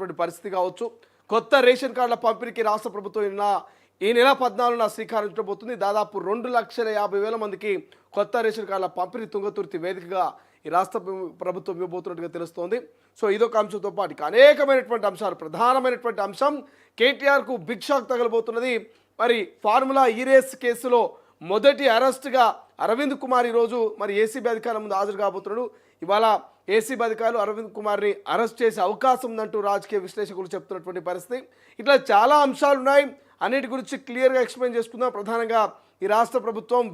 చేస్తున్నటువంటి పరిస్థితి కావచ్చు. కొత్త రేషన్ కార్డుల పంపిణీకి రాష్ట్ర ప్రభుత్వం ఈ నెల 14న శ్రీకారం చుట్టబోతుంది. దాదాపు 2,50,000 మందికి కొత్త రేషన్ కార్డుల పంపిణీ తుంగతుర్తి వేదికగా ఈ రాష్ట్ర ప్రభుత్వం ఇవ్వబోతున్నట్టుగా తెలుస్తోంది. సో ఇదొక అంశంతో పాటు ఇక అనేకమైనటువంటి అంశాలు, ప్రధానమైనటువంటి అంశం కేటీఆర్కు బిగ్ షాక్ తగలబోతున్నది. మరి ఫార్ములా ఈ రేస్ కేసులో మొదటి అరెస్ట్గా అరవింద్ కుమార్ ఈరోజు మరి ఏసీబీ అధికారుల ముందు హాజరు కాబోతున్నాడు. ఇవాళ ఏసీబీ అధికారులు అరవింద్ కుమార్ని అరెస్ట్ చేసే అవకాశం ఉందంటూ రాజకీయ విశ్లేషకులు చెప్తున్నటువంటి పరిస్థితి. ఇట్లా చాలా అంశాలు ఉన్నాయి. అన్నిటి గురించి క్లియర్గా ఎక్స్ప్లెయిన్ చేసుకుందాం. ప్రధానంగా ఈ రాష్ట్ర ప్రభుత్వం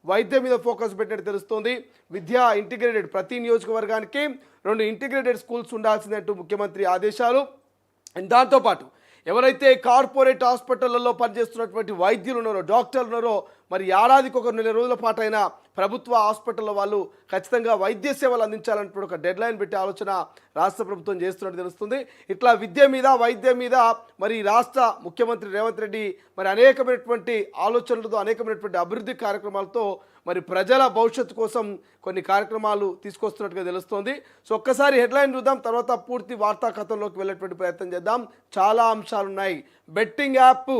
వైద్యం మీద ఫోకస్ పెట్టినట్టు తెలుస్తోంది. విద్యా ఇంటిగ్రేటెడ్, ప్రతి నియోజకవర్గానికి 2 ఇంటిగ్రేటెడ్ స్కూల్స్ ఉండాల్సిందంటూ ముఖ్యమంత్రి ఆదేశాలు. దాంతోపాటు ఎవరైతే కార్పొరేట్ హాస్పిటళ్లలో పనిచేస్తున్నటువంటి వైద్యులు ఉన్నారో, డాక్టర్లు ఉన్నారో, మరి ఏడాదికి 1 నెల రోజుల పాటైనా ప్రభుత్వ హాస్పిటల్లో వాళ్ళు ఖచ్చితంగా వైద్య సేవలు అందించాలంటూ ఒక డెడ్ లైన్ పెట్టే ఆలోచన రాష్ట్ర ప్రభుత్వం చేస్తున్నట్టు తెలుస్తుంది. ఇట్లా విద్య మీద, వైద్యం మీద మరి రాష్ట్ర ముఖ్యమంత్రి రేవంత్ రెడ్డి మరి అనేకమైనటువంటి ఆలోచనలతో, అనేకమైనటువంటి అభివృద్ధి కార్యక్రమాలతో మరి ప్రజల భవిష్యత్తు కోసం కొన్ని కార్యక్రమాలు తీసుకొస్తున్నట్టుగా తెలుస్తోంది. సో ఒక్కసారి హెడ్లైన్ చూద్దాం, తర్వాత పూర్తి వార్తా కథంలోకి వెళ్ళేటువంటి ప్రయత్నం చేద్దాం. చాలా అంశాలు ఉన్నాయి. బెట్టింగ్ యాప్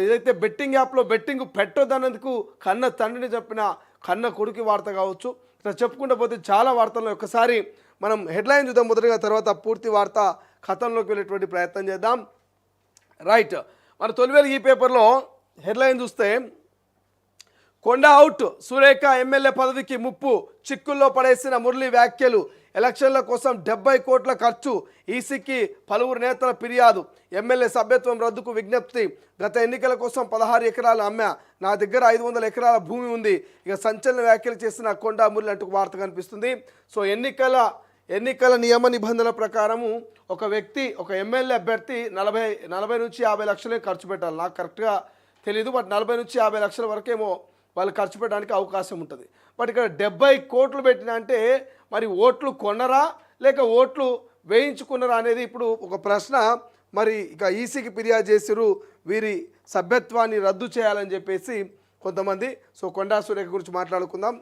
ఏదైతే బెట్టింగ్ యాప్లో బెట్టింగ్ పెట్టొద్దన్నందుకు కన్న తండ్రిని చెప్పిన కన్న కొడుకు వార్త కావచ్చు. ఇట్లా చెప్పుకుంటూ పోతే చాలా వార్తల్లో ఒక్కసారి మనం హెడ్లైన్ చూద్దాం మొదటిగా, తర్వాత పూర్తి వార్త కథంలోకి వెళ్ళేటువంటి ప్రయత్నం చేద్దాం. రైట్, మన తొలివేలు ఈ పేపర్లో హెడ్లైన్ చూస్తే కొండ అవుట్, సురేఖ ఎమ్మెల్యే పదవికి ముప్పు, చిక్కుల్లో పడేసిన మురళి వ్యాఖ్యలు, ఎలక్షన్ల కోసం 70 కోట్ల ఖర్చు, ఈసీకి పలువురు నేతల ఫిర్యాదు, ఎమ్మెల్యే సభ్యత్వం రద్దుకు విజ్ఞప్తి, గత ఎన్నికల కోసం 16 ఎకరాలు అమ్మా, నా దగ్గర 500 ఎకరాల భూమి ఉంది, ఇక సంచలన వ్యాఖ్యలు చేసిన కొండా మురళి అంటూ వార్త కనిపిస్తుంది. సో ఎన్నికల నియమ నిబంధనల ప్రకారము ఒక వ్యక్తి, ఒక ఎమ్మెల్యే అభ్యర్థి 40 నుంచి 50 లక్షలే ఖర్చు పెట్టాలి. నాకు కరెక్ట్గా తెలియదు, బట్ 40 నుంచి 50 లక్షల వరకేమో వాళ్ళు ఖర్చు పెట్టడానికి అవకాశం ఉంటుంది. బట్ ఇక్కడ 70 కోట్లు పెట్టిన అంటే మరి ఓట్లు కొన్నరా లేక ఓట్లు వేయించుకున్నారా అనేది ఇప్పుడు ఒక ప్రశ్న. మరి ఇక ఈసీకి ఫిర్యాదు చేసిరు, వీరి సభ్యత్వాన్ని రద్దు చేయాలని చెప్పేసి కొంతమంది. సో కొండా సురేఖ గురించి మాట్లాడుకుందాం.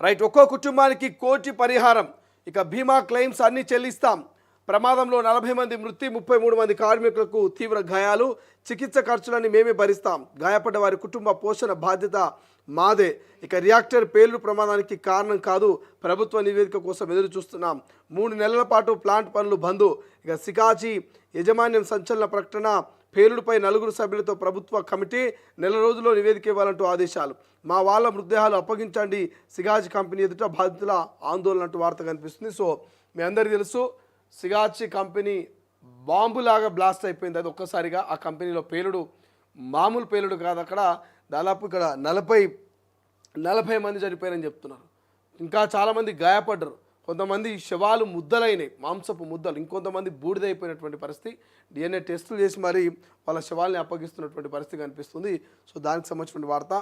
రైట్, ఒక్కో కుటుంబానికి 1 కోటి పరిహారం, ఇక బీమా క్లెయిమ్స్ అన్నీ చెల్లిస్తాం, ప్రమాదంలో 40 మంది మృతి, 33 మంది కార్మికులకు తీవ్ర గాయాలు, చికిత్స ఖర్చులన్నీ మేమే భరిస్తాం, గాయపడ్డ వారి కుటుంబ పోషణ బాధ్యత మాదే, ఇక రియాక్టర్ పేలుడు ప్రమాదానికి కారణం కాదు, ప్రభుత్వ నివేదిక కోసం ఎదురు చూస్తున్నాం, 3 నెలల పాటు ప్లాంట్ పనులు బంద్, ఇక సికాజీ యజమాన్యం సంచలన ప్రకటన, పేలుడుపై 4 సభ్యులతో ప్రభుత్వ కమిటీ, నెల రోజుల్లో నివేదిక ఇవ్వాలంటూ ఆదేశాలు, మా వాళ్ళ మృతదేహాలు అప్పగించండి, సిగాజీ కంపెనీ ఎదుట బాధితుల ఆందోళన అంటూ వార్త కనిపిస్తుంది. సో మీ అందరికీ తెలుసు, సిగాచి కంపెనీ బాంబులాగా బ్లాస్ట్ అయిపోయింది. అది ఒక్కసారిగా ఆ కంపెనీలో పేలుడు మామూలు పేలుడు కాదు. అక్కడ దాదాపు ఇక్కడ 40 మంది చనిపోయారని చెప్తున్నారు. ఇంకా చాలామంది గాయపడ్డారు. కొంతమంది శవాలు ముద్దలైనాయి, మాంసపు ముద్దలు, ఇంకొంతమంది బూడిదైపోయినటువంటి పరిస్థితి. DNA టెస్టులు చేసి మరి వాళ్ళ శవాల్ని అప్పగిస్తున్నటువంటి పరిస్థితి కనిపిస్తుంది. సో దానికి సంబంధించిన వార్త.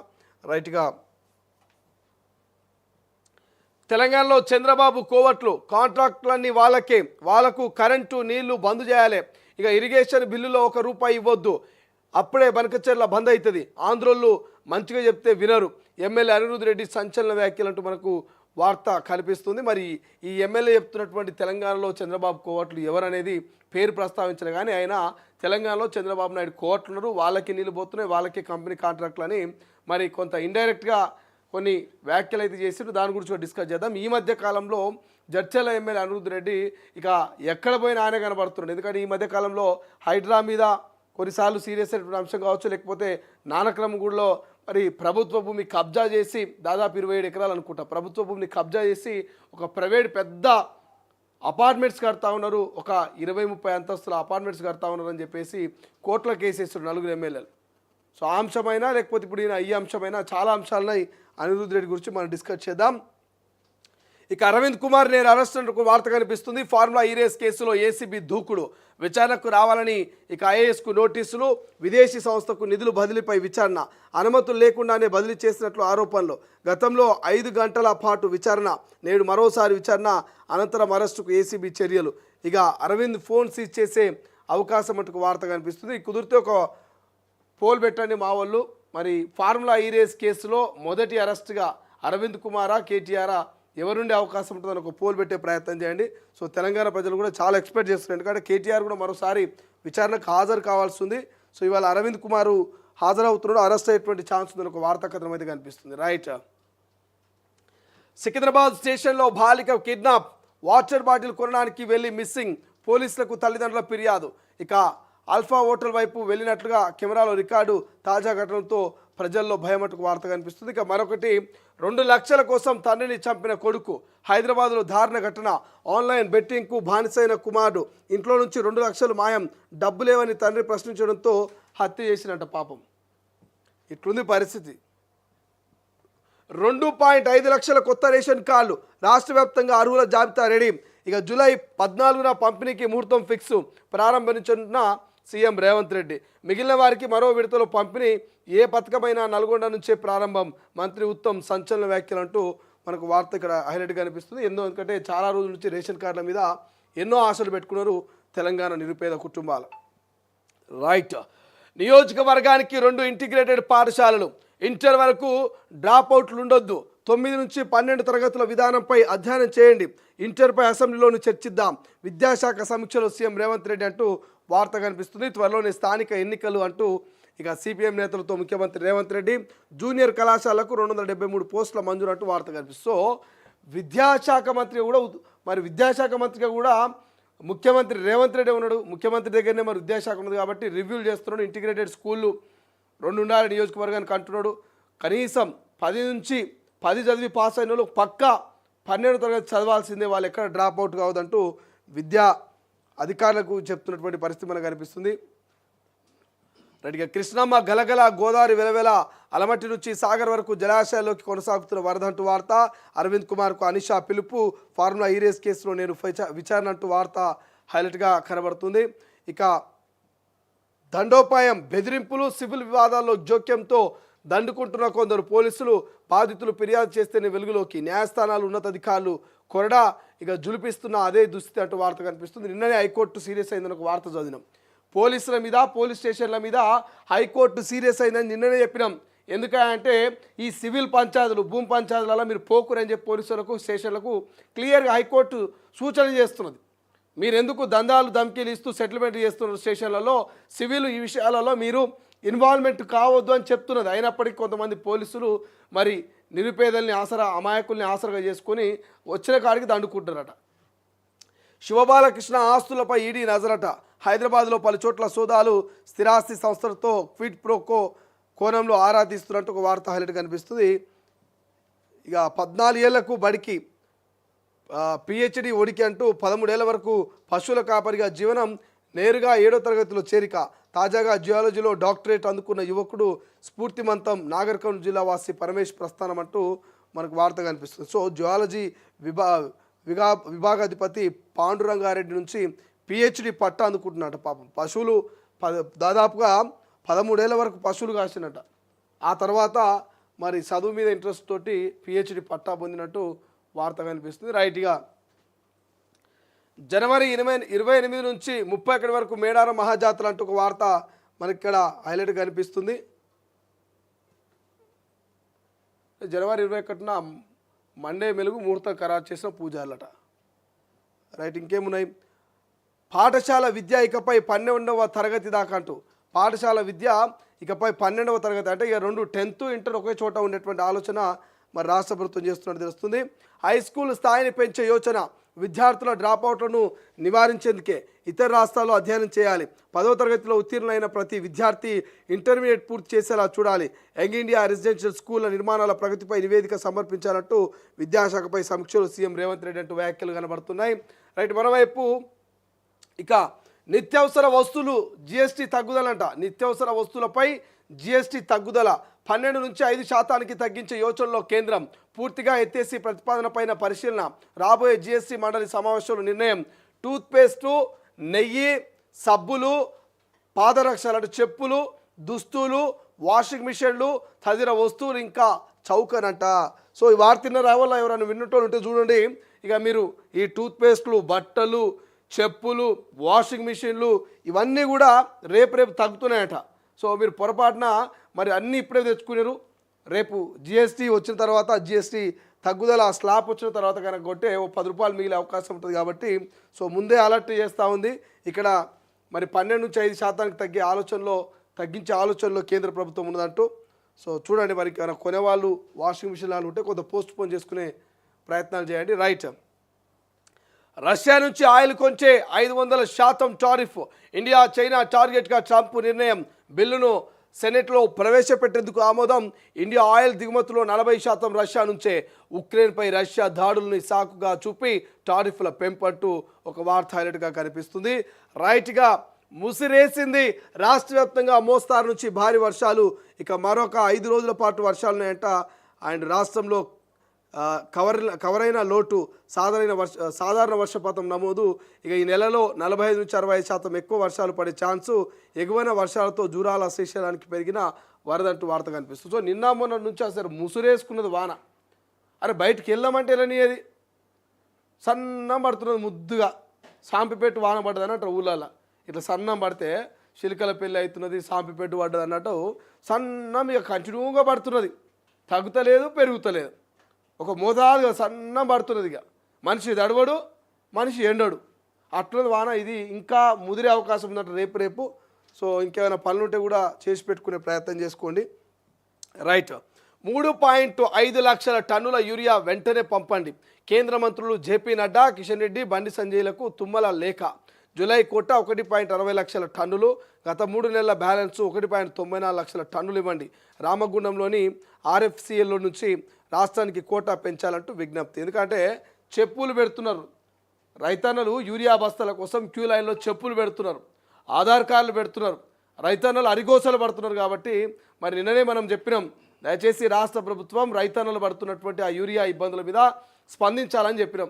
రైట్గా తెలంగాణలో చంద్రబాబు కోవట్లు, కాంట్రాక్టులన్నీ వాళ్ళకు కరెంటు నీళ్లు బంద్ చేయాలి, ఇక ఇరిగేషన్ బిల్లులో ₹1 ఇవ్వద్దు, అప్పుడే బనకచెర్ల బంద్ అవుతుంది, ఆంధ్రోళ్ళు మంచిగా చెప్తే వినరు, ఎమ్మెల్యే అనిరుద్ రెడ్డి సంచలన వ్యాఖ్యలు అంటూ మనకు వార్త కనిపిస్తుంది. మరి ఈ ఎమ్మెల్యే చెప్తున్నటువంటి తెలంగాణలో చంద్రబాబు కోవట్లు ఎవరనేది పేరు ప్రస్తావించరు, కానీ ఆయన తెలంగాణలో చంద్రబాబు నాయుడు కోవట్లు ఉన్నారు, వాళ్ళకి నీళ్ళు పోతున్నాయి, వాళ్ళకి కంపెనీ కాంట్రాక్టులని మరి కొంత ఇండైరెక్ట్గా కొన్ని వ్యాఖ్యలు అయితే చేసిరు. దాని గురించి డిస్కస్ చేద్దాం. ఈ మధ్య కాలంలో జడ్చర్ల ఎమ్మెల్యే అనిరుద్ రెడ్డి ఇక ఎక్కడ పోయినా ఆయన కనబడుతున్నాడు. ఎందుకంటే ఈ మధ్య కాలంలో హైడ్రా మీద కొన్నిసార్లు సీరియస్ అయినటువంటి అంశం కావచ్చు, లేకపోతే నానక్రమగూడలో మరి ప్రభుత్వ భూమి కబ్జా చేసి దాదాపు 27 ఎకరాలు అనుకుంటా ప్రభుత్వ భూమిని కబ్జా చేసి ఒక ప్రైవేట్ పెద్ద అపార్ట్మెంట్స్ కడతా ఉన్నారు, ఒక 20-30 అంతస్తుల అపార్ట్మెంట్స్ కడతా ఉన్నారు అని చెప్పేసి కోర్టులో కేసేస్తారు 4 ఎమ్మెల్యేలు. సో ఆ అంశమైనా లేకపోతే ఇప్పుడు ఈ అంశమైనా చాలా అంశాలున్నాయి. అనిరుద్ రెడ్డి గురించి మనం డిస్కస్ చేద్దాం. ఇక అరవింద్ కుమార్ నేను అరెస్ట్ అంటూ వార్త కనిపిస్తుంది. ఫార్ములా ఈ రేస్ కేసులో ఏసీబీ దూకుడు, విచారణకు రావాలని ఇక ఐఏఎస్కు నోటీసులు, విదేశీ సంస్థకు నిధులు బదిలీపై విచారణ, అనుమతులు లేకుండానే బదిలీ చేసినట్లు ఆరోపణలు, గతంలో 5 గంటల పాటు విచారణ, నేడు మరోసారి విచారణ, అనంతరం అరెస్టుకు ఏసీబీ చర్యలు, ఇక అరవింద్ ఫోన్ సీజ్ చేసే అవకాశం అంటూ వార్త కనిపిస్తుంది. కుదిరితే ఒక పోల్ పెట్టండి మా వాళ్ళు. మరి ఫార్ములా ఈ రేస్ కేసులో మొదటి అరెస్ట్గా అరవింద్ కుమారా కేటీఆరా ఎవరుండే అవకాశం ఉంటుందని ఒక పోల్ పెట్టే ప్రయత్నం చేయండి. సో తెలంగాణ ప్రజలు కూడా చాలా ఎక్స్పెక్ట్ చేస్తున్నారు, ఎందుకంటే కేటీఆర్ కూడా మరోసారి విచారణకు హాజరు కావాల్సి ఉంది. సో ఇవాళ అరవింద్ కుమార్ హాజరవుతున్నాడు, అరెస్ట్ అయ్యేటువంటి ఛాన్స్ ఉందని ఒక వార్తా కథనం అయితే కనిపిస్తుంది. రైట్. సికింద్రాబాద్ స్టేషన్లో బాలిక కిడ్నాప్, వాటర్ బాటిల్ కొనడానికి వెళ్ళి మిస్సింగ్, పోలీసులకు తల్లిదండ్రుల ఫిర్యాదు. ఇక ఆల్ఫా హోటల్ వైపు వెళ్ళినట్లుగా కెమెరాలో రికార్డు. తాజా ఘటనతో ప్రజల్లో భయమట్టుకు వార్త కనిపిస్తుంది. ఇక మరొకటి, 2 లక్షల కోసం తండ్రిని చంపిన కొడుకు. హైదరాబాద్లో దారుణ ఘటన. ఆన్లైన్ బెట్టింగ్కు బానిసైన కుమారుడు ఇంట్లో నుంచి 2 లక్షలు మాయం, డబ్బు లేవని తండ్రి ప్రశ్నించడంతో హత్య చేసినట్ట. పాపం ఇట్లుంది పరిస్థితి. 2.5 లక్షల కొత్త రేషన్ కార్డులు, రాష్ట్ర వ్యాప్తంగా అర్హుల జాబితా రెడీ. ఇక జూలై 14న పంపిణీకి ముహూర్తం ఫిక్స్, ప్రారంభించనున్న సీఎం రేవంత్ రెడ్డి. మిగిలిన వారికి మరో విడతలో పంపిణీ, ఏ పథకమైనా నల్గొండ నుంచే ప్రారంభం. మంత్రి ఉత్తమ్ సంచలన వ్యాఖ్యలు అంటూ మనకు వార్త ఇక్కడ హైలైట్గా అనిపిస్తుంది. ఎందుకంటే చాలా రోజుల నుంచి రేషన్ కార్డుల మీద ఎన్నో ఆశలు పెట్టుకున్నారు తెలంగాణ నిరుపేద కుటుంబాలు. రైట్. నియోజకవర్గానికి 2 ఇంటిగ్రేటెడ్ పాఠశాలలు, ఇంటర్ వరకు డ్రాప్ అవుట్లు ఉండొద్దు. 9 నుంచి 12 తరగతుల విధానంపై అధ్యయనం చేయండి. ఇంటర్పై అసెంబ్లీలోని చర్చిద్దాం. విద్యాశాఖ సమీక్షలో సీఎం రేవంత్ రెడ్డి అంటూ వార్త కనిపిస్తుంది. త్వరలోనే స్థానిక ఎన్నికలు అంటూ ఇక సిపిఎం నేతలతో ముఖ్యమంత్రి రేవంత్ రెడ్డి. జూనియర్ కళాశాలకు 273 పోస్టుల మంజూరు అంటూ వార్త కనిపిస్తుంది. సో విద్యాశాఖ మంత్రిగా కూడా ముఖ్యమంత్రి రేవంత్ రెడ్డి ఉన్నాడు. ముఖ్యమంత్రి దగ్గరనే మరి విద్యాశాఖ ఉన్నది కాబట్టి రివ్యూలు చేస్తున్నాడు. ఇంటిగ్రేటెడ్ స్కూళ్ళు 2 ఉండాలి నియోజకవర్గానికి అంటున్నాడు. కనీసం 10 నుంచి 10 చదివి పాస్ అయిన వాళ్ళు పక్కా 12వ తరగతి చదవాల్సిందే, వాళ్ళు ఎక్కడ డ్రాప్ అవుట్ కావద్దంటూ విద్యా అధికారులకు చెప్తున్నటువంటి పరిస్థితి మనకు కనిపిస్తుంది. రైట్గా కృష్ణమ్మ గలగల, గోదావరి వెలవెల, అలమట్టి నుంచి సాగర్ వరకు జలాశయాల్లోకి కొనసాగుతున్న వరద అంటూ వార్త. అరవింద్ కుమార్కు అనిషా పిలుపు, ఫార్ములా ఈ రేస్ కేసులో నేను విచారణ అంటూ వార్త హైలైట్గా కనబడుతుంది. ఇక దండోపాయం, బెదిరింపులు, సివిల్ వివాదాల్లో జోక్యంతో దండుకుంటున్న కొందరు పోలీసులు, బాధితులు ఫిర్యాదు చేస్తేనే వెలుగులోకి. న్యాయస్థానాలు, ఉన్నతాధికారులు కొరడా ఇక జులిపిస్తున్న అదే దుస్థితి అంటూ వార్త కనిపిస్తుంది. నిన్ననే హైకోర్టు సీరియస్ అయిందని ఒక వార్త చదివినాం. పోలీసుల మీద, పోలీస్ స్టేషన్ల మీద హైకోర్టు సీరియస్ అయిందని నిన్ననే చెప్పినాం. ఎందుకంటే ఈ సివిల్ పంచాయతీలు, భూమి పంచాయతీలలో మీరు పోకురని చెప్పి పోలీసులకు, స్టేషన్లకు క్లియర్గా హైకోర్టు సూచన చేస్తున్నది. మీరు ఎందుకు దందాలు ధమ్కీలు ఇస్తూ సెటిల్మెంట్ చేస్తున్నారు స్టేషన్లలో, సివిల్ ఈ విషయాలలో మీరు ఇన్వాల్వ్మెంట్ కావద్దు అని చెప్తున్నది. అయినప్పటికీ కొంతమంది పోలీసులు మరి నిరుపేదల్ని అమాయకుల్ని ఆసరగా చేసుకొని వచ్చిన కాడికి దండుకుంటారట. శివబాలకృష్ణ ఆస్తులపై ఈడీ నజరట. హైదరాబాద్లో పలు చోట్ల సోదాలు, స్థిరాస్తి సంస్థలతో క్విడ్ ప్రోకో కోణంలో ఆరా తీస్తున్నట్టు ఒక వార్త హైలైట్ కనిపిస్తుంది. ఇక 14 ఏళ్లకు బడికి పిహెచ్డి ఒడికి అంటూ 13 ఏళ్ల వరకు పశువుల కాపరిగా జీవనం, నేరుగా 7వ తరగతిలో చేరిక. తాజాగా జియాలజీలో డాక్టరేట్ అందుకున్న యువకుడు స్ఫూర్తిమంతం. నాగర్కర్నూలు జిల్లా వాసి పరమేష్ ప్రస్థానం అంటూ మనకు వార్త కనిపిస్తుంది. సో జియాలజీ విభాగాధిపతి పాండురంగారెడ్డి నుంచి పిహెచ్డి పట్టా అందుకుంటున్నట్ట. పాపం పశువులు దాదాపుగా 13 ఏళ్ల వరకు పశువులు కాసినట్ట. ఆ తర్వాత మరి చదువు మీద ఇంట్రెస్ట్ తోటి పిహెచ్డి పట్టా పొందినట్టు వార్త కనిపిస్తుంది. రైట్గా జనవరి 28 నుంచి 31 వరకు మేడారం మహాజాతర అంటూ ఒక వార్త మనకి ఇక్కడ హైలైట్ కనిపిస్తుంది. జనవరి 21న మండే మెలుగు ముహూర్తం ఖరారు చేసిన పూజార్లట. రైట్. ఇంకేమున్నాయి? పాఠశాల విద్య ఇకపై 12వ తరగతి దాకా అంటూ, పాఠశాల విద్య ఇకపై 12వ తరగతి అంటే ఇక 2 10th ఇంటర్ ఒకే చోట ఉండేటువంటి ఆలోచన మరి రాష్ట్ర ప్రభుత్వం చేస్తున్నట్టు తెలుస్తుంది. హై స్కూల్ స్థాయిని పెంచే యోచన, విద్యార్థుల డ్రాప్అవుట్లను నివారించేందుకే ఇతర రాష్ట్రాల్లో అధ్యయనం చేయాలి. 10వ తరగతిలో ఉత్తీర్ణులైన ప్రతి విద్యార్థి ఇంటర్మీడియట్ పూర్తి చేసేలా చూడాలి. యంగ్ ఇండియా రెసిడెన్షియల్ స్కూళ్ల నిర్మాణాల ప్రగతిపై నివేదిక సమర్పించాలంటూ విద్యాశాఖపై సమీక్షలు సీఎం రేవంత్ రెడ్డి అంటూ వ్యాఖ్యలు కనబడుతున్నాయి. రైట్. మరోవైపు ఇక నిత్యావసర వస్తువులు జిఎస్టీ తగ్గుదలంట. నిత్యావసర వస్తువులపై జిఎస్టీ తగ్గుదల 12 నుంచి 5% తగ్గించే యోచనలో కేంద్రం. పూర్తిగా ఎత్తేసి ప్రతిపాదనపైన పరిశీలన. రాబోయే జిఎస్టీ మండలి సమావేశంలో నిర్ణయం. టూత్పేస్టు, నెయ్యి, సబ్బులు, పాదరక్షలు అంటే చెప్పులు, దుస్తులు, వాషింగ్ మిషన్లు, తదితర వస్తువులు ఇంకా చౌకనంట. సో ఈ వార్త రావాల ఎవరైనా విన్నటోళ్ళు ఉంటే చూడండి. ఇక మీరు ఈ టూత్పేస్టులు, బట్టలు, చెప్పులు, వాషింగ్ మిషన్లు ఇవన్నీ కూడా రేపు తగ్గుతున్నాయట. సో మీరు పొరపాటున మరి అన్నీ ఇప్పుడే తెచ్చుకున్నారు, రేపు జిఎస్టీ వచ్చిన తర్వాత జిఎస్టీ తగ్గుదల స్లాబ్ వచ్చిన తర్వాత కనుక కొట్టే ఓ 10 రూపాయలు మిగిలే అవకాశం ఉంటుంది కాబట్టి సో ముందే అలర్ట్ చేస్తూ ఉంది. ఇక్కడ మరి 12 నుంచి 5 శాతానికి తగ్గించే ఆలోచనలో కేంద్ర ప్రభుత్వం ఉన్నదంటూ. సో చూడండి, మరి కొనేవాళ్ళు వాషింగ్ మిషన్లు ఉంటే కొంత పోస్ట్ పోన్ చేసుకునే ప్రయత్నాలు చేయండి. రైట్, రష్యా నుంచి ఆయిల్ కొంచే 500% టారిఫ్ ఇండియా చైనా టార్గెట్గా ట్రంప్ నిర్ణయం. బిల్లును సెనెట్లో ప్రవేశపెట్టేందుకు ఆమోదం. ఇండియా ఆయిల్ దిగుమతిలో 40% రష్యా నుంచే. ఉక్రెయిన్పై రష్యా దాడుల్ని సాకుగా చూపి టారిఫ్ల పెంపంటూ ఒక వార్త హైలైట్గా కనిపిస్తుంది. రైట్గా ముసిరేసింది రాష్ట్ర వ్యాప్తంగా మోస్తారు నుంచి భారీ వర్షాలు. ఇక మరొక 5 రోజుల పాటు వర్షాలున్నాయంట. అండ్ రాష్ట్రంలో కవరైన లోటు సాధారణ వర్షపాతం నమోదు. ఇక ఈ నెలలో 45 నుంచి 65% ఎక్కువ వర్షాలు పడే ఛాన్సు. ఎగువన వర్షాలతో జూరాల శ్రీశైలానికి పెరిగిన వరదంటూ వార్త కనిపిస్తుంది. సో నిన్న మొన్న నుంచి అసలు ముసురేసుకున్నది వాన. అరే బయటికి వెళ్ళామంటే వెళ్ళనిది సన్నం పడుతున్నది ముద్దుగా. సాంపిపెట్టు వాన పడ్డది అన్నట్టు ఊళ్ళల్లో ఇట్లా సన్నం పడితే చిలుకల పెళ్ళి అవుతున్నది, సాంపిపెట్టు పడ్డది అన్నట్టు సన్నం ఇక కంటిన్యూగా పడుతున్నది. తగ్గుతలేదు, పెరుగుతలేదు, ఒక మోతాదుగా సన్నం పడుతున్నది. ఇక మనిషి దడవడు, మనిషి ఎండడు అట్లది వాన. ఇది ఇంకా ముదిరే అవకాశం ఉందంట రేపు. సో ఇంకేమైనా పనులు ఉంటే కూడా చేసి పెట్టుకునే ప్రయత్నం చేసుకోండి. రైట్, 3.5 లక్షల టన్నుల యూరియా వెంటనే పంపండి. కేంద్ర మంత్రులు జేపీ నడ్డా, కిషన్ రెడ్డి, బండి సంజయ్లకు తుమ్మల లేఖ. జూలై కోట 1.60 లక్షల టన్నులు. గత 3 నెలల బ్యాలెన్స్ 1.94 లక్షల టన్నులు ఇవ్వండి. రామగుండంలోని ఆర్ఎఫ్సిఎల్లో నుంచి రాష్ట్రానికి కోటా పెంచాలంటూ విజ్ఞప్తి. ఎందుకంటే చెప్పులు పెడుతున్నారు రైతన్నలు, యూరియా బస్తాల కోసం క్యూ లైన్లో చెప్పులు పెడుతున్నారు, ఆధార్ కార్డులు పెడుతున్నారు, రైతన్నలు అరిగోసలు పడుతున్నారు. కాబట్టి మరి నిన్ననే మనం చెప్పినాం, దయచేసి రాష్ట్ర ప్రభుత్వం రైతన్నలు పడుతున్నటువంటి ఆ యూరియా ఇబ్బందుల మీద స్పందించాలని చెప్పినాం.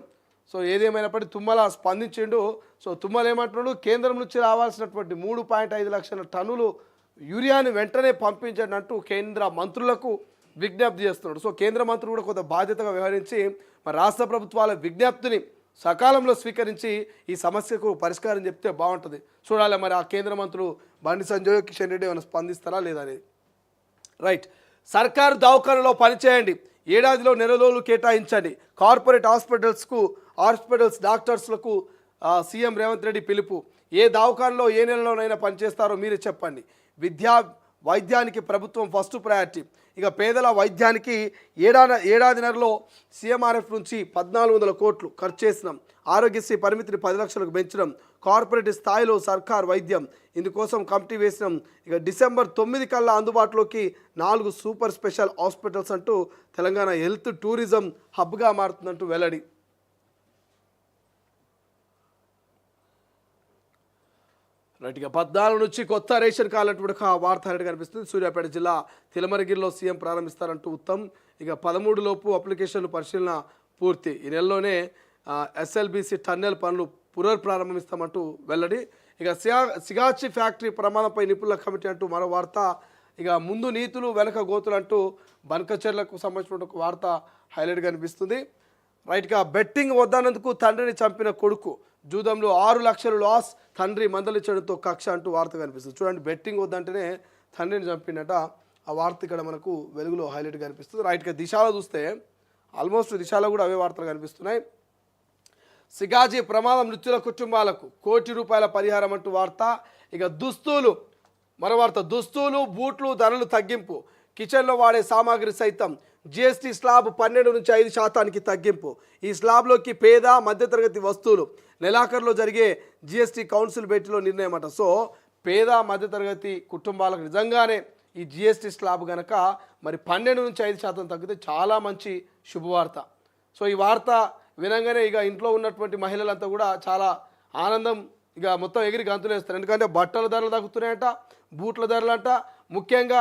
సో ఏదేమైనప్పటికీ తుమ్మల స్పందించిండు. సో తుమ్మల ఏమంటున్నాడు, కేంద్రం నుంచి రావాల్సినటువంటి 3.5 లక్షల టన్నులు యూరియాని వెంటనే పంపించండి అంటూ కేంద్ర మంత్రులకు విజ్ఞప్తి చేస్తున్నాడు. సో కేంద్ర మంత్రులు కూడా కొంత బాధ్యతగా వ్యవహరించి మరి రాష్ట్ర ప్రభుత్వాల విజ్ఞప్తిని సకాలంలో స్వీకరించి ఈ సమస్యకు పరిష్కారం చెప్తే బాగుంటుంది. చూడాలి మరి ఆ కేంద్ర మంత్రులు బండి సంజయ్, కిషన్ రెడ్డి ఏమైనా స్పందిస్తారా లేదా అనేది. రైట్, సర్కారు దవాఖానలో పనిచేయండి, ఏడాదిలో నెలలోలు కేటాయించండి. కార్పొరేట్ హాస్పిటల్స్ డాక్టర్స్లకు సీఎం రేవంత్ రెడ్డి పిలుపు. ఏ దవాఖానలో ఏ నెలలోనైనా పనిచేస్తారో మీరే చెప్పండి. వైద్యానికి ప్రభుత్వం ఫస్ట్ ప్రయారిటీ. ఇక పేదల వైద్యానికి ఏడాదిన్నరలో సీఎంఆర్ఎఫ్ నుంచి 1400 కోట్లు ఖర్చు చేసినాం. ఆరోగ్యశ్రీ పరిమితిని 10 లక్షలకు పెంచడం. కార్పొరేట్ స్థాయిలో సర్కార్ వైద్యం, ఇందుకోసం కమిటీ వేసినాం. ఇక డిసెంబర్ 9 కల్లా అందుబాటులోకి 4 సూపర్ స్పెషల్ హాస్పిటల్స్ అంటూ తెలంగాణ హెల్త్ టూరిజం హబ్గా మారుతుందంటూ వెల్లడి. రైట్, ఇక 14 నుంచి కొత్త రేషన్ కార్డు అటువంటి వార్త కనిపిస్తుంది. సూర్యాపేట జిల్లా తిలమరగిరిలో సీఎం ప్రారంభిస్తారంటూ ఉత్తమ్. ఇక 13 లోపు అప్లికేషన్లు పరిశీలన పూర్తి. ఈ నెలలోనే ఎస్ఎల్బిసి టన్నెల్ పనులు పునర్ప్రారంభిస్తామంటూ వెల్లడి. ఇక సిగాచి ఫ్యాక్టరీ ప్రమాదంపై నిపుణుల కమిటీ అంటూ మరో వార్త. ఇక ముందు నీతులు వెనక గోతులు అంటూ బనకచర్లకు సంబంధించిన ఒక వార్త హైలైట్ కనిపిస్తుంది. రైట్గా బెట్టింగ్ వద్దన్నందుకు తండ్రిని చంపిన కొడుకు, జూదంలో 6 లక్షలు లాస్, తండ్రి మందలించడంతో కక్ష అంటూ వార్త కనిపిస్తుంది. చూడండి, బెట్టింగ్ వద్దంటేనే తండ్రిని చంపినట. ఆ వార్త ఇక్కడ మనకు వెలుగులో హైలైట్ కనిపిస్తుంది. రైట్గా దిశలో చూస్తే ఆల్మోస్ట్ దిశలో కూడా అవే వార్తలు కనిపిస్తున్నాయి. సిగాజీ ప్రమాదం మృతుల కుటుంబాలకు ₹1 పరిహారం అంటూ వార్త. ఇక దుస్తులు మరో వార్త. దుస్తులు, బూట్లు ధరలు తగ్గింపు. కిచెన్లో వాడే సామాగ్రి సైతం జిఎస్టీ స్లాబ్ 12 నుంచి 5% తగ్గింపు. ఈ స్లాబ్లోకి పేద మధ్యతరగతి వస్తువులు నెలాఖరులో జరిగే జిఎస్టీ కౌన్సిల్ భేటీలో నిర్ణయం అట. సో పేద మధ్యతరగతి కుటుంబాలకు నిజంగానే ఈ జిఎస్టీ స్లాబ్ కనుక మరి 12 నుంచి 5% తగ్గితే చాలా మంచి శుభవార్త. సో ఈ వార్త వినంగానే ఇక ఇంట్లో ఉన్నటువంటి మహిళలంతా కూడా చాలా ఆనందం, ఇక మొత్తం ఎగిరి గంతులు వేస్తారు. ఎందుకంటే బట్టల ధరలు తగ్గుతున్నాయంట, బూట్ల ధరలు అంట, ముఖ్యంగా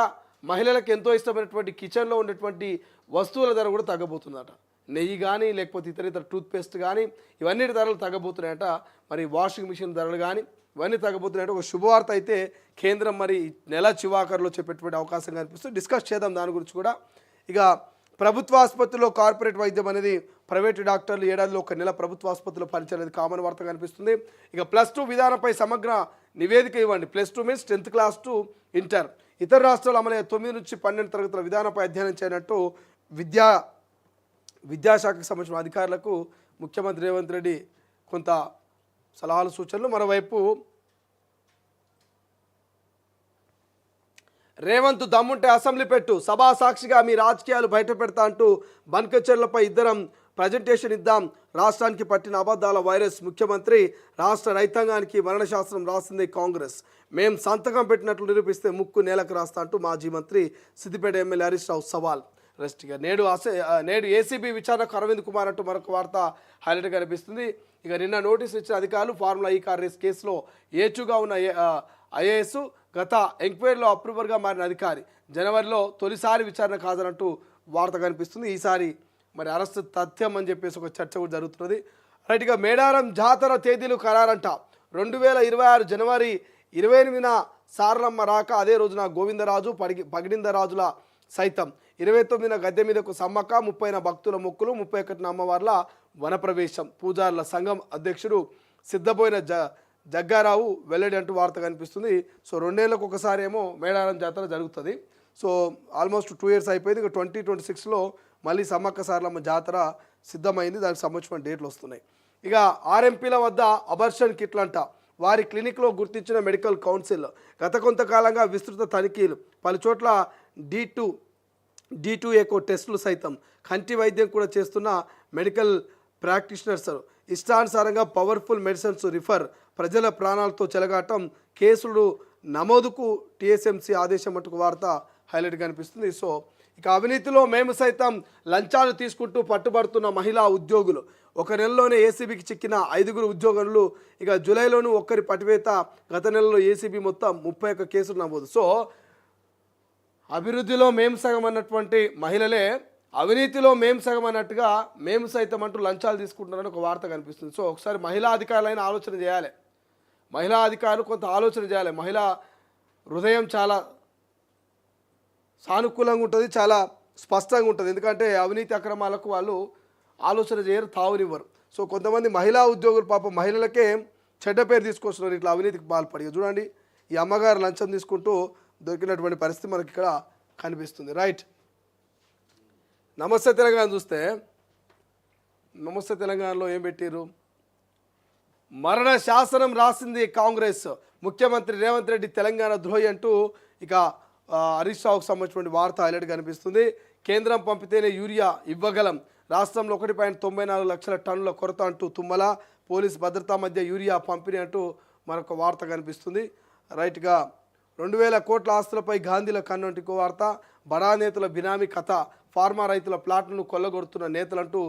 మహిళలకు ఎంతో ఇష్టమైనటువంటి కిచెన్లో ఉండేటువంటి వస్తువుల ధర కూడా తగ్గబోతుందట. నెయ్యి కానీ లేకపోతే ఇతర టూత్పేస్ట్ కానీ ఇవన్నీ ధరలు తగ్గబోతున్నాయట. మరి వాషింగ్ మిషన్ ధరలు కానీ ఇవన్నీ తగ్గబోతున్నాయంటే ఒక శుభవార్త అయితే కేంద్రం మరి నెల చివాకరులో చెప్పేటువంటి అవకాశం కనిపిస్తుంది. డిస్కస్ చేద్దాం దాని గురించి కూడా. ఇక ప్రభుత్వ ఆసుపత్రిలో కార్పొరేట్ వైద్యం అనేది ప్రైవేటు డాక్టర్లు ఏడాదిలో 1 నెల ప్రభుత్వ ఆసుపత్రిలో పనిచేయలేదు కామన్ వార్త కనిపిస్తుంది. ఇక +2 విధానంపై సమగ్ర నివేదిక ఇవ్వండి. +2 means 10th class to inter. ఇతర రాష్ట్రాలు అమలయ్యే 9 నుంచి 12 తరగతుల విధానంపై అధ్యయనం చేయనట్టు విద్యాశాఖకు సంబంధించిన అధికారులకు ముఖ్యమంత్రి రేవంత్ రెడ్డి కొంత సలహాలు సూచనలు. మరోవైపు రేవంత్ దమ్ముంటే అసెంబ్లీ పెట్టు, సభా సాక్షిగా మీ రాజకీయాలు బయట పెడతా అంటూ బన్కచర్లపై ఇద్దరం ప్రజెంటేషన్ ఇద్దాం, రాష్ట్రానికి పట్టిన అబద్ధాల వైరస్, ముఖ్యమంత్రి రాష్ట్ర రైతాంగానికి మరణశాస్త్రం రాసింది కాంగ్రెస్, మేం సంతకం పెట్టినట్లు నిరూపిస్తే ముక్కు నేలకు రాస్తా అంటూ మాజీ మంత్రి సిద్దిపేట ఎమ్మెల్యే హరీష్ రావు సవాల్. రెస్ట్గా నేడు ఏసీబీ విచారణకు అరవింద్ కుమార్ అంటూ మరొక వార్త హైలైట్ కనిపిస్తుంది. ఇక నిన్న నోటీసులు ఇచ్చిన అధికారులు ఫార్ములా ఈ కార్ రేస్ కేసులో ఏచుగా ఉన్న ఐఏఎస్ గత ఎంక్వైరీలో అప్రూవర్గా మారిన అధికారి జనవరిలో తొలిసారి విచారణకు హాజరంటూ వార్త కనిపిస్తుంది. ఈసారి మరి అరెస్ట్ తథ్యం అని చెప్పేసి ఒక చర్చ కూడా జరుగుతున్నది. రైట్గా మేడారం జాతర తేదీలు ఖరారంట. 2026 జనవరి 28న సారలమ్మ రాక, అదే రోజున గోవిందరాజు పగిడిందరాజుల సైతం, 29న గద్దె మీదకు సమ్మక్క, 30న భక్తుల మొక్కులు, 31న అమ్మవార్ల వనప్రవేశం, పూజారుల సంఘం అధ్యక్షుడు సిద్ధబోయిన జగ్గారావు వెల్లడి అంటూ వార్త కనిపిస్తుంది. సో 2 ఏళ్ళకు ఒకసారి ఏమో మేడారం జాతర జరుగుతుంది. సో ఆల్మోస్ట్ 2 ఇయర్స్ అయిపోయింది. ఇక 2026లో మళ్ళీ సమ్మక్క సారలమ్మ జాతర సిద్ధమైంది. దానికి సంబంధించిన డేట్లు వస్తున్నాయి. ఇక ఆర్ఎంపీల వద్ద అబర్షన్ కిట్లంట. వారి క్లినిక్లో గుర్తించిన మెడికల్ కౌన్సిల్ గత కొంతకాలంగా విస్తృత తనిఖీలు, పలుచోట్ల D2 ఎకో టెస్టులు సైతం, కంటి వైద్యం కూడా చేస్తున్న మెడికల్ ప్రాక్టీషనర్స్ ఇష్టానుసారంగా పవర్ఫుల్ మెడిసిన్స్ రిఫర్, ప్రజల ప్రాణాలతో చెలగాటం, కేసులు నమోదుకు టీఎస్ఎంసీ ఆదేశం మటుకు వార్త హైలైట్ కనిపిస్తుంది. సో ఇక అవినీతిలో మేము సైతం లంచాలు తీసుకుంటూ పట్టుబడుతున్న మహిళా ఉద్యోగులు, ఒక నెలలోనే ఏసీబీకి చిక్కిన 5 ఉద్యోగులు. ఇక జూలైలోనూ ఒక్కరి పటివేత, గత నెలలో ఏసీబీ మొత్తం 31 కేసులు నమోదు. సో అభివృద్ధిలో మేము సగం అన్నటువంటి మహిళలే అవినీతిలో మేము సగం అన్నట్టుగా మేము సైతం అంటూ లంచాలు తీసుకుంటున్నారని ఒక వార్త కనిపిస్తుంది. సో ఒకసారి మహిళా అధికారులైన ఆలోచన చేయాలి, మహిళా అధికారులు కొంత ఆలోచన చేయాలి. మహిళా హృదయం చాలా సానుకూలంగా ఉంటుంది, చాలా స్పష్టంగా ఉంటుంది. ఎందుకంటే అవినీతి అక్రమాలకు వాళ్ళు ఆలోచన చేయరు, తావునివ్వరు. సో కొంతమంది మహిళా ఉద్యోగులు పాపం మహిళలకే చెడ్డ పేరు తీసుకొస్తున్నారు ఇట్లా అవినీతికి పాల్పడి. చూడండి, ఈ అమ్మగారు లంచం తీసుకుంటూ దొరికినటువంటి పరిస్థితి మనకి ఇక్కడ కనిపిస్తుంది. రైట్, నమస్తే తెలంగాణ చూస్తే నమస్తే తెలంగాణలో ఏం పెట్టారు? మరణ శాసనం రాసింది కాంగ్రెస్, ముఖ్యమంత్రి రేవంత్ రెడ్డి తెలంగాణ ద్రోహి అంటూ ఇక హరీష్ రావుకు సంబంధించిన వార్త హైలైట్ కనిపిస్తుంది. కేంద్రం పంపితేనే యూరియా ఇవ్వగలం, రాష్ట్రంలో 1.94 లక్షల టన్నుల కొరత అంటూ తుమ్మల, పోలీస్ భద్రతా మధ్య యూరియా పంపిణీ అంటూ మరొక వార్త కనిపిస్తుంది. రైట్గా 2000 కోట్ల ఆస్తులపై గాంధీల కన్నంటికో వార్త, బడా నేతల బినామీ కథ, ఫార్మా రైతుల ప్లాట్లను కొల్లగొడుతున్న నేతలంటూ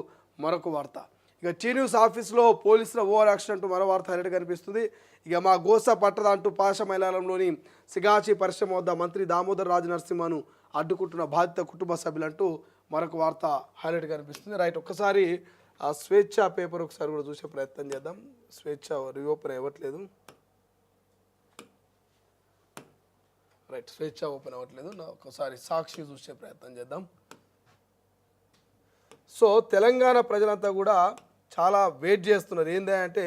మరొక వార్త. ఇక టీ న్యూస్ ఆఫీస్లో పోలీసుల ఓవర్ యాక్షన్ అంటూ మరో వార్త హైలైట్ కనిపిస్తుంది. ఇక మా గోస పట్టదా అంటూ పాష మైలారంలోని సిగాచి పరిశ్రమ వద్ద మంత్రి దామోదర్ రాజు నరసింహను అడ్డుకుంటున్న బాధిత కుటుంబ సభ్యులంటూ మరొక వార్త హైలైట్ కనిపిస్తుంది. రైట్, ఒక్కసారి ఆ స్వేచ్ఛ పేపర్ ఒకసారి కూడా చూసే ప్రయత్నం చేద్దాం. స్వేచ్ఛ రీఓపెన్ అవ్వట్లేదు. రైట్, స్వేచ్ఛ ఓపెన్ అవ్వట్లేదు. ఒకసారి సాక్షి చూసే ప్రయత్నం చేద్దాం. సో తెలంగాణ ప్రజలంతా కూడా చాలా వెయిట్ చేస్తున్నారు. ఏంటంటే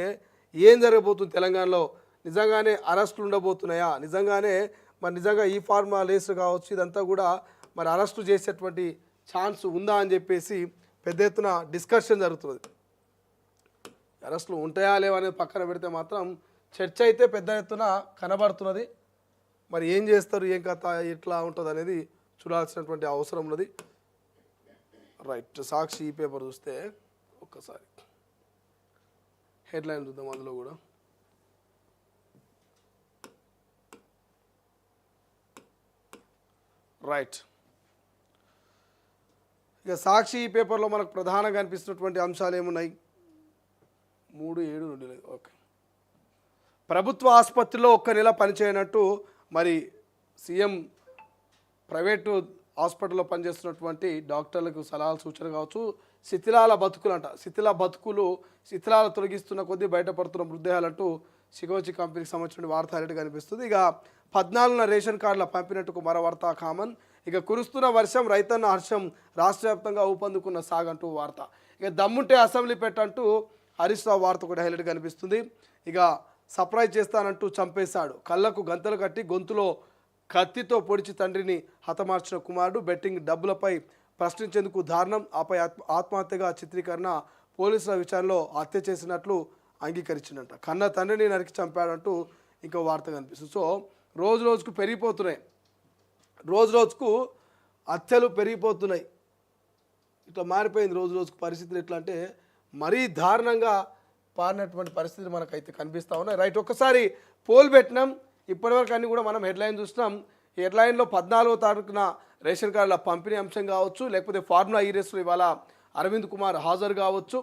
ఏం జరగబోతుంది తెలంగాణలో, నిజంగానే అరెస్టులు ఉండబోతున్నాయా, నిజంగా ఈ ఫార్మా లేసులు కావచ్చు ఇదంతా కూడా మరి అరెస్టు చేసేటువంటి ఛాన్స్ ఉందా అని చెప్పేసి పెద్ద ఎత్తున డిస్కషన్ జరుగుతుంది. అరెస్టులు ఉంటాయా లేవా అనేది పక్కన పెడితే మాత్రం చర్చ అయితే పెద్ద ఎత్తున కనబడుతున్నది. మరి ఏం చేస్తారు, ఏం కథ, ఎట్లా ఉంటుంది అనేది చూడాల్సినటువంటి అవసరం ఉన్నది. రైట్, సాక్షి ఈ పేపర్ చూస్తే ఒక్కసారి హెడ్లైన్ చూద్దాం. అందులో కూడా రైట్, ఇక సాక్షి ఈ పేపర్లో మనకు ప్రధానంగా కనిపిస్తున్నటువంటి అంశాలు ఏమున్నాయి? 3/7/2000. ఓకే, ప్రభుత్వ ఆసుపత్రిలో ఒక్క నెల పనిచేయనట్టు మరి సీఎం ప్రైవేటు హాస్పిటల్లో పనిచేస్తున్నటువంటి డాక్టర్లకు సలహాలు సూచనలు కావచ్చు. శిథిలాల బతుకులు అంట, శిథిలాలు తొలగిస్తున్న కొద్దీ బయటపడుతున్న మృతదేహాలంటూ సిగోచి కంపెనీకి సంబంధించిన వార్త హైలైట్ కనిపిస్తుంది. ఇక 14న రేషన్ కార్డుల పంపినట్టుకు మరో వార్త కామన్. ఇక కురుస్తున్న వర్షం రైతన్న హర్షం, రాష్ట్ర వ్యాప్తంగా ఊపందుకున్న సాగంటూ వార్త. ఇక దమ్ముంటే అసెంబ్లీ పెట్టంటూ హరీష్ రావు వార్త కూడా హైలైట్ కనిపిస్తుంది. ఇక సర్ప్రైజ్ చేస్తానంటూ చంపేశాడు, కళ్ళకు గంతలు కట్టి గొంతులో కత్తితో పొడిచి తండ్రిని హతమార్చిన కుమారుడు, బెట్టింగ్ డబ్బులపై ప్రశ్నించేందుకు దారుణం, ఆపై ఆత్మహత్యగా చిత్రీకరణ, పోలీసుల విచారణలో హత్య చేసినట్లు అంగీకరించిందంట. కన్న తండ్రిని నరికి చంపాడంటూ ఇంకో వార్త కనిపిస్తుంది. సో రోజు రోజుకు పెరిగిపోతున్నాయి, రోజు రోజుకు హత్యలు పెరిగిపోతున్నాయి. ఇట్లా మారిపోయింది రోజు రోజుకు పరిస్థితులు. ఎట్లా అంటే మరీ దారుణంగా పారినటువంటి పరిస్థితులు మనకైతే కనిపిస్తూ ఉన్నాయి. రైట్, ఒక్కసారి పోల్ పెట్టినాం. ఇప్పటివరకు అన్నీ కూడా మనం హెడ్లైన్ చూస్తున్నాం. ఈ హెడ్లైన్లో 14వ తారీఖున రేషన్ కార్డుల పంపిణీ అంశం కావచ్చు, లేకపోతే ఫార్ములా ఈ రేసులో ఇవాళ అరవింద్ కుమార్ హాజరు కావచ్చు,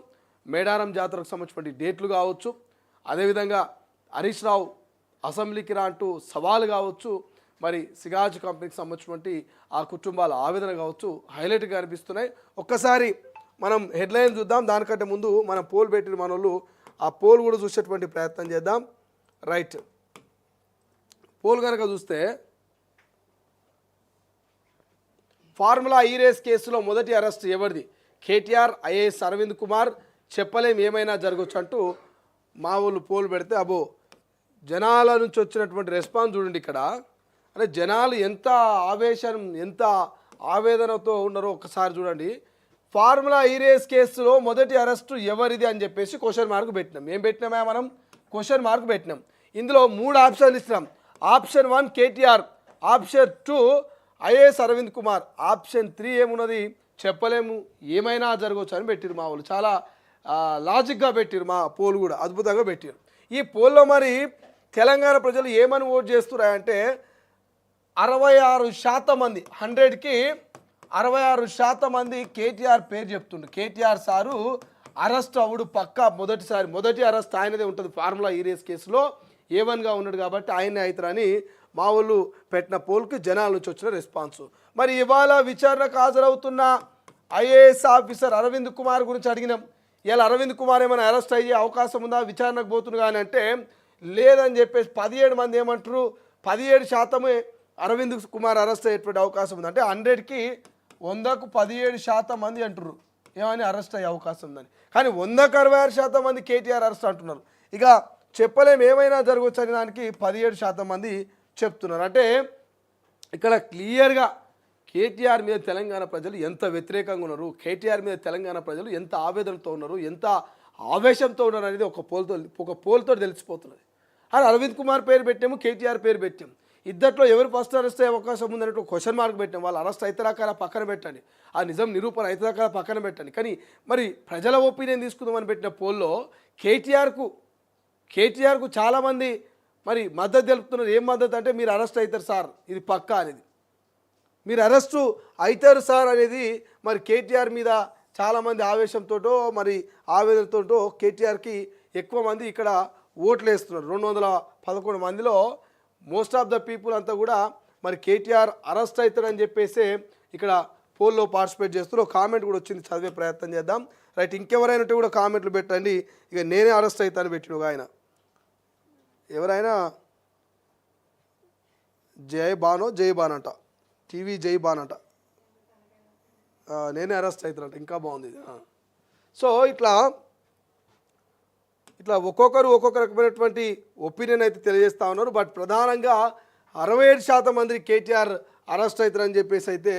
మేడారం జాతరకు సంబంధించిన డేట్లు కావచ్చు, అదేవిధంగా హరీష్ రావు అసెంబ్లీకి రా అంటూ సవాలు కావచ్చు, మరి సిగాజ్ కంపెనీకి సంబంధించినటువంటి ఆ కుటుంబాల ఆవేదన కావచ్చు హైలైట్గా అనిపిస్తున్నాయి. ఒక్కసారి మనం హెడ్లైన్ చూద్దాం. దానికంటే ముందు మనం పోల్ పెట్టిన మనోళ్ళు ఆ పోల్ కూడా చూసేటువంటి ప్రయత్నం చేద్దాం. రైట్, పోల్ కనుక చూస్తే ఫార్ములా ఈ రేస్ కేసులో మొదటి అరెస్ట్ ఎవరిది? కేటీఆర్, ఐఏఎస్ అరవింద్ కుమార్. చెప్పలేం, ఏమైనా జరగవచ్చు అంటూ మా వాళ్ళు పోల్ పెడితే అబో జనాల నుంచి వచ్చినటువంటి రెస్పాన్స్ చూడండి. ఇక్కడ అంటే జనాలు ఎంత ఆవేశం, ఎంత ఆవేదనతో ఉన్నారో ఒక్కసారి చూడండి. ఫార్ములా ఈ రేస్ కేసులో మొదటి అరెస్టు ఎవరిది అని చెప్పేసి క్వశ్చన్ మార్క్ పెట్టినాం. ఏం పెట్టినామా మనం? క్వశ్చన్ మార్క్ పెట్టినాం. ఇందులో 3 ఆప్షన్లు ఇస్తున్నాం. Option 1 KTR, option 2 IAS Aravind Kumar, option 3 ఏమున్నది చెప్పలేము, ఏమైనా జరగవచ్చు అని పెట్టిరు మా వాళ్ళు. చాలా లాజిక్గా పెట్టిరు. మా పోల్ కూడా అద్భుతంగా పెట్టిరు. ఈ పోల్లో మరి తెలంగాణ ప్రజలు ఏమని ఓటు చేస్తున్నారంటే 66% మంది, 100కి 66% మంది కేటీఆర్ పేరు చెప్తుండ్రు. కేటీఆర్ సారు అరెస్ట్ అవుడు పక్కా, మొదటి అరెస్ట్ ఆయనదే ఉంటుంది ఫార్ములా ఈ రేస్ కేసులో. A1గా ఉన్నాడు కాబట్టి ఆయనే అవుతారని మా వాళ్ళు పెట్టిన పోల్కి జనాల నుంచి వచ్చిన రెస్పాన్స్. మరి ఇవాళ విచారణకు హాజరవుతున్న ఐఏఎస్ ఆఫీసర్ అరవింద్ కుమార్ గురించి అడిగినాం. ఇలా అరవింద్ కుమార్ ఏమైనా అరెస్ట్ అయ్యే అవకాశం ఉందా, విచారణకు పోతుంది కానీ అంటే లేదని చెప్పేసి 17 మంది ఏమంటారు, 17% అరవింద్ కుమార్ అరెస్ట్ అయ్యేటువంటి అవకాశం ఉంది. అంటే 100కి 100కు 17% మంది అంటారు ఏమని అరెస్ట్ అయ్యే అవకాశం ఉందని. కానీ 100కు 66% మంది కేటీఆర్ అరెస్ట్ అంటున్నారు. ఇక చెప్పలేం, ఏమైనా జరగవచ్చు అని దానికి 17% మంది చెప్తున్నారు. అంటే ఇక్కడ క్లియర్గా కేటీఆర్ మీద తెలంగాణ ప్రజలు ఎంత వ్యతిరేకంగా ఉన్నారు, కేటీఆర్ మీద తెలంగాణ ప్రజలు ఎంత ఆవేదనతో ఉన్నారు, ఎంత ఆవేశంతో ఉన్నారు అనేది ఒక పోల్తో తెలిసిపోతున్నది. అని అరవింద్ కుమార్ పేరు పెట్టాము, కేటీఆర్ పేరు పెట్టాము. ఇద్దట్లో ఎవరు ఫస్ట్ అరెస్ట్ అయ్యే అవకాశం ఉందన్నట్టు క్వశ్చన్ మార్క్ పెట్టాం. వాళ్ళు అరెస్ట్ అయితే రకాల పక్కన పెట్టండి, ఆ నిజం నిరూపణ అయితే రకాల పక్కన పెట్టండి. కానీ మరి ప్రజల ఒపీనియన్ తీసుకుందామని పెట్టిన పోల్లో కేటీఆర్కు చాలామంది మరి మద్దతు తెలుపుతున్నారు. ఏం మద్దతు అంటే మీరు అరెస్ట్ అవుతారు సార్, ఇది పక్కా అనేది, మీరు అరెస్టు అవుతారు సార్ అనేది మరి కేటీఆర్ మీద చాలామంది ఆవేశంతో మరి ఆవేదనతో కేటీఆర్కి ఎక్కువ మంది ఇక్కడ ఓట్లు వేస్తున్నారు. 211 మందిలో మోస్ట్ ఆఫ్ ద పీపుల్ అంతా కూడా మరి కేటీఆర్ అరెస్ట్ అవుతారని చెప్పేసి ఇక్కడ పోల్లో పార్టిసిపేట్ చేస్తున్నారు. ఒక కామెంట్ కూడా వచ్చింది, చదివే ప్రయత్నం చేద్దాం. రైట్, ఇంకెవరైనా కూడా కామెంట్లు పెట్టండి. ఇక నేనే అరెస్ట్ అవుతాను పెట్టిన ఒక ఆయన, ఎవరైనా జై బాన్ అంట, టీవీ జై బాన్ అంట, నేనే అరెస్ట్ అవుతానంట, ఇంకా బాగుంది ఇది. సో ఇట్లా ఒక్కొక్క రకమైనటువంటి ఒపీనియన్ అయితే తెలియజేస్తూ ఉన్నారు. బట్ ప్రధానంగా 67% మంది కేటీఆర్ అరెస్ట్ అవుతారని చెప్పేసి అయితే